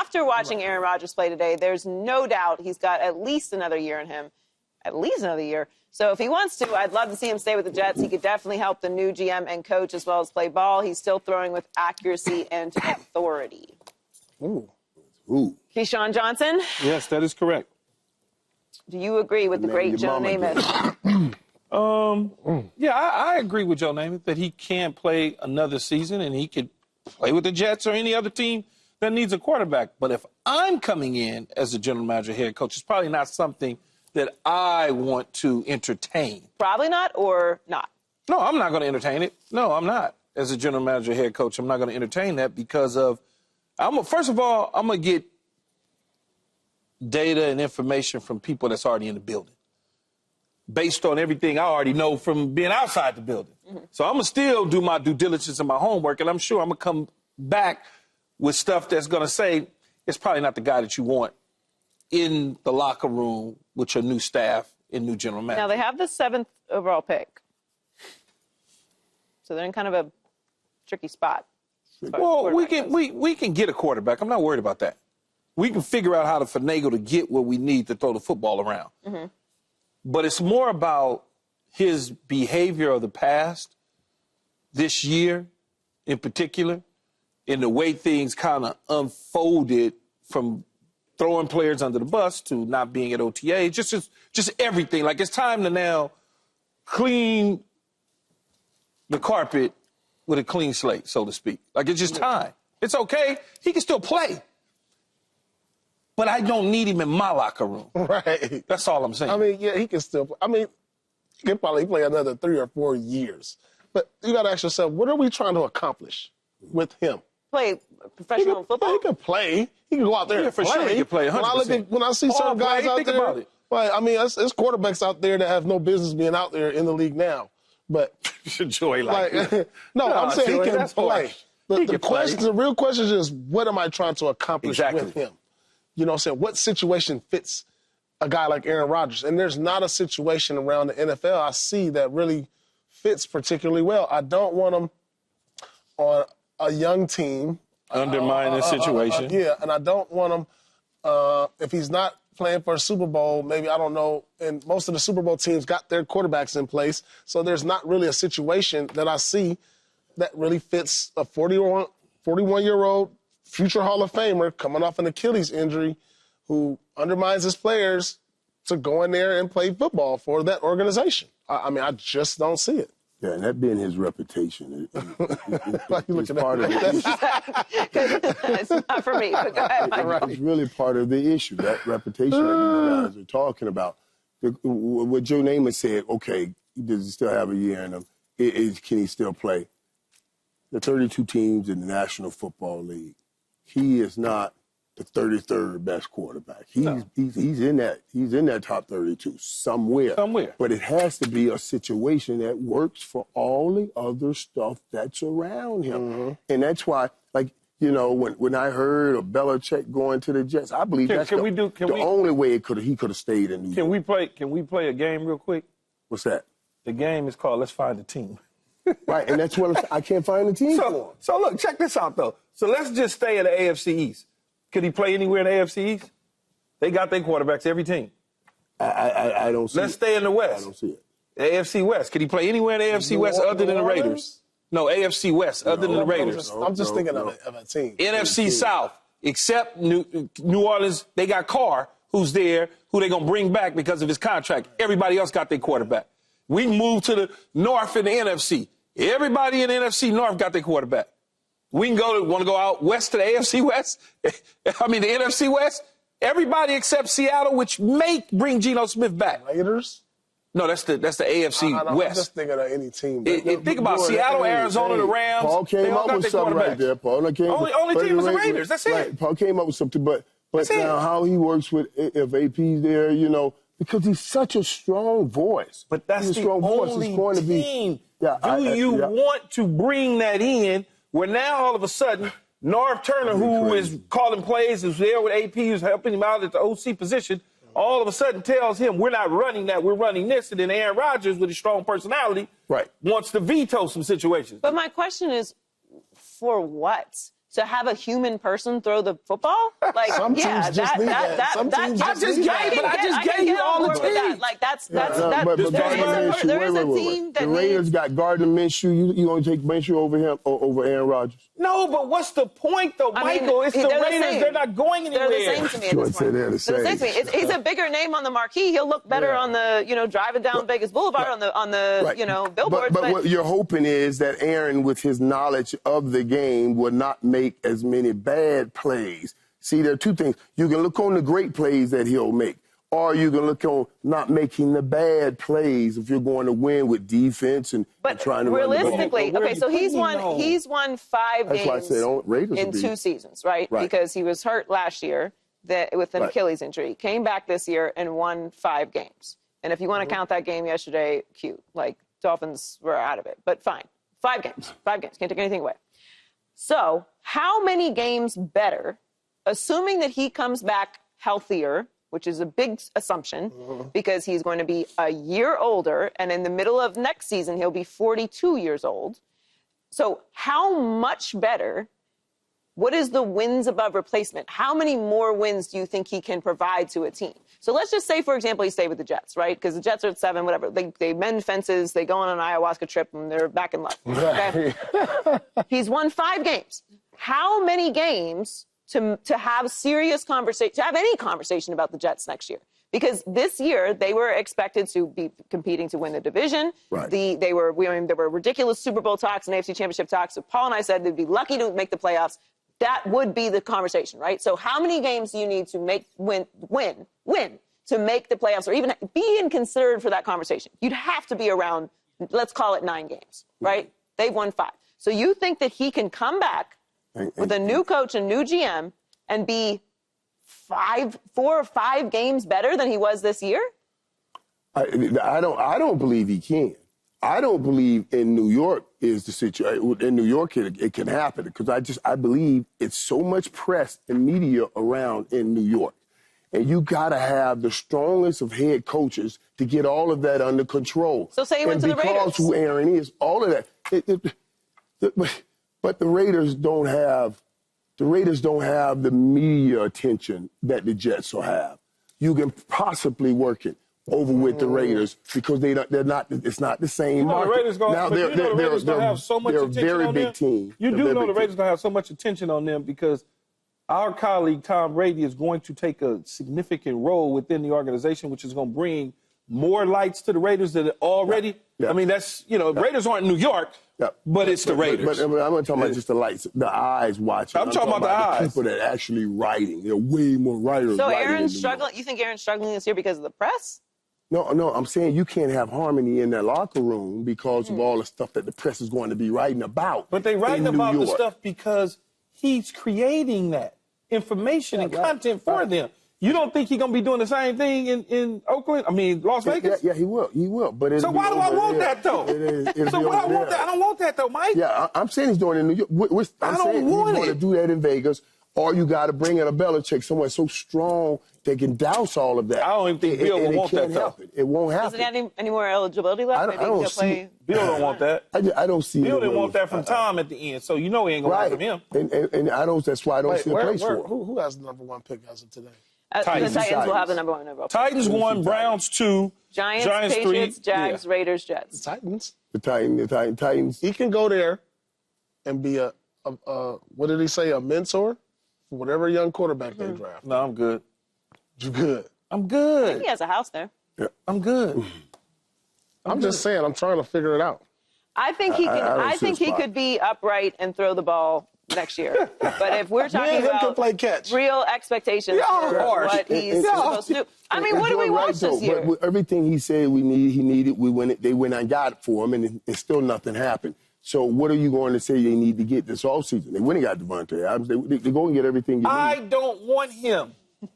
after watching Aaron Rodgers play today, there's no doubt he's got at least another year in him. At least another year. So if he wants to, I'd love to see him stay with the Jets. He could definitely help the new GM and coach as well as play ball. He's still throwing with accuracy and authority. Ooh. Keyshawn Johnson? Yes, that is correct. Do you agree with the great Joe Namath? Yeah, I agree with Joe Namath that he can play another season and he could play with the Jets or any other team that needs a quarterback. But if I'm coming in as a general manager, head coach, it's probably not something that I want to entertain. Probably not or not? No, I'm not going to entertain it. No, I'm not. As a general manager, head coach, I'm not going to entertain that because of, first of all, I'm going to get data and information from people that's already in the building based on everything I already know from being outside the building. So I'm going to still do my due diligence and my homework, and I'm sure I'm going to come back with stuff that's going to say it's probably not the guy that you want in the locker room with your new staff and new general manager. Now, they have the 7th overall pick. So they're in kind of a tricky spot. Well, we can get a quarterback. I'm not worried about that. We can figure out how to finagle to get what we need to throw the football around. But it's more about his behavior of the past, this year in particular, and the way things kind of unfolded from throwing players under the bus to not being at OTA, just everything. Like, it's time to now clean the carpet with a clean slate, so to speak. Like, it's just time. It's okay. He can still play. But I don't need him in my locker room. Right. That's all I'm saying. I mean, yeah, he can still play. I mean, he can probably play another 3 or 4 years. But you got to ask yourself, what are we trying to accomplish with him? Play professional football? He can play. He can go out there and for play. sure he can play 100%. When I see certain guys out there, about it. Like, I mean, there's quarterbacks out there that have no business being out there in the league now. But Joy, no, I'm saying he can play. The real question is just, what am I trying to accomplish with him? You know what I'm saying? What situation fits a guy like Aaron Rodgers? And there's not a situation around the NFL I see that really fits particularly well. I don't want him on a young team. Undermine the situation. Yeah, and I don't want him, if he's not playing for a Super Bowl, maybe, I don't know, and most of the Super Bowl teams got their quarterbacks in place, so there's not really a situation that I see that really fits a 41-year-old future Hall of Famer coming off an Achilles injury who undermines his players to go in there and play football for that organization. I mean, I just don't see it. Yeah, and that being his reputation, it's part of It's not for me, but go ahead, Mike. It's really part of the issue, that reputation that you guys are talking about. What Joe Namath said, okay, does he still have a year in him? Can he still play? The 32 teams in the National Football League, he is not the 33rd best quarterback. He's in that top 32 somewhere. But it has to be a situation that works for all the other stuff that's around him. And that's why, like, you know, when I heard of Belichick going to the Jets, I believe that's the only way he could have stayed in New York. Can we play a game real quick? What's that? The game is called Let's Find a Team. Right, and that's what I can't find a team for. So look, check this out, though. So let's just stay at the AFC East. Could he play anywhere in the AFC East? They got their quarterbacks, every team. I don't see it. Let's stay in the West. I don't see it. The AFC West. Could he play anywhere in the AFC West other than the Raiders? No, AFC West other than the Raiders. I'm just thinking of a team. NFC South, except New Orleans, they got Carr, who's there, who they're going to bring back because of his contract. Everybody else got their quarterback. We move to the North in the NFC. Everybody in the NFC North got their quarterback. We can want to go out west to the AFC West? I mean, the NFC West? Everybody except Seattle, which may bring Geno Smith back. Raiders? No, that's the AFC West. I'm just thinking of any team. Think about Seattle, Arizona, the Rams. Paul came up with something right there. Only team was the Raiders. That's it. Right. Paul came up with something, but now how he works with if AP's there, you know, because he's such a strong voice. But that's the only team. Do you want to bring that in where now all of a sudden Norv Turner, who is calling plays, is there with AP, who's helping him out at the OC position, all of a sudden tells him we're not running that, we're running this, and then Aaron Rodgers with his strong personality wants to veto some situations. But my question is, for what? to have a human person throw the football? Like, Some yeah, teams just need that. Some teams I just gave you all the teams. Like, that's But there is a team that the Raiders got Gardner Minshew. You gonna take Minshew over him or over Aaron Rodgers? No, but what's the point, though, Michael? It's the Raiders. They're not going anywhere. They're the same to me at this point. They're the same to me. He's a bigger name on the marquee. He'll look better on the, driving down Vegas Boulevard on the billboards. But what you're hoping is that Aaron, with his knowledge of the game, will not make as many bad plays. See, there are two things. You can look on the great plays that he'll make, or you can look on not making the bad plays if you're going to win with defense and trying to realistically, run the ball. okay, so he's won 5 games I said, Raiders in 2 seasons, right? Because he was hurt last year with an Achilles injury. Came back this year and won 5 games. And if you want to count that game yesterday, cute. Like, Dolphins were out of it. But fine. 5 games. 5 games. Can't take anything away. So how many games better, assuming that he comes back healthier, which is a big assumption because he's going to be a year older, and in the middle of next season, he'll be 42 years old. So how much better, what is the wins above replacement? How many more wins do you think he can provide to a team? So let's just say, for example, he stayed with the Jets, right? Because the Jets are at 7, whatever. They mend fences, they go on an ayahuasca trip, and they're back in luck. Okay? He's won 5 games. How many games to have serious conversation, to have any conversation about the Jets next year? Because this year they were expected to be competing to win the division. Right. There were ridiculous Super Bowl talks and AFC Championship talks. So Paul and I said they'd be lucky to make the playoffs. That would be the conversation, right? So how many games do you need to win to make the playoffs or even be considered for that conversation? You'd have to be around, let's call it 9 games, right? They've won 5. So you think that he can come back with a new coach and new GM and be 4 or 5 games better than he was this year? I don't believe he can. I don't believe in New York is the situation. In New York, it can happen because I believe it's so much press and media around in New York. And you got to have the strongest of head coaches to get all of that under control. So say he went to the Raiders. Because who Aaron is, all of that. But the Raiders don't have the media attention that the Jets will have. You can possibly work it over with the Raiders because they're not. It's not the same market. The Raiders gonna have so much attention they're a very on big them. team. You do know the Raiders gonna have so much attention on them because our colleague Tom Brady is going to take a significant role within the organization, which is going to bring more lights to the Raiders than already. Yeah. I mean, that's Raiders aren't New York, but it's the Raiders. But I'm not talking about just the lights, the eyes watching. I'm talking about the eyes. People that are actually writing. There are way more writers. So Aaron's struggling. You think Aaron's struggling this year because of the press? No, I'm saying you can't have harmony in that locker room because of all the stuff that the press is going to be writing about. But they writing about the stuff because he's creating that information and content for them. You don't think he's going to be doing the same thing in Oakland? I mean, Las Vegas? Yeah, he will. He will. But so why do I want that, though? So why I want that? I don't want that, though, Mike. Yeah, I'm saying he's doing it in New York. I don't want it. He's going to do that in Vegas, or you got to bring in a Belichick somewhere so strong they can douse all of that. I don't even think Bill will want that, though. It won't happen. Does it have any more eligibility left? I don't see. Bill don't want that. I don't see. Bill didn't want that from Tom at the end, so he ain't going to want it from him. And I don't. That's why I don't see a place for him. Who has the number 1 pick as of today? The Titans will have the number 1 overall. Titans 1, Browns 2, Giants 3, Patriots, Jags, Raiders, Jets. The Titans. The Titans. He can go there and be a what did he say? A mentor for whatever young quarterback they draft. No, I'm good. You good? I'm good. He has a house there. Yeah. I'm good. I'm just saying. I'm trying to figure it out. I think he can. I think he could be upright and throw the ball next year. But if we're talking about play catch. real expectations for what he's supposed to do, I mean, what do we watch this year? But everything he said he needed, we went it. They went and got it for him, and still nothing happened. So what are you going to say they need to get this offseason? They went and got Devontae Adams. They go and get everything you need. I don't want him.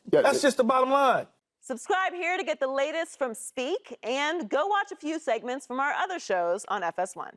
That's just the bottom line. Subscribe here to get the latest from Speak, and go watch a few segments from our other shows on FS1.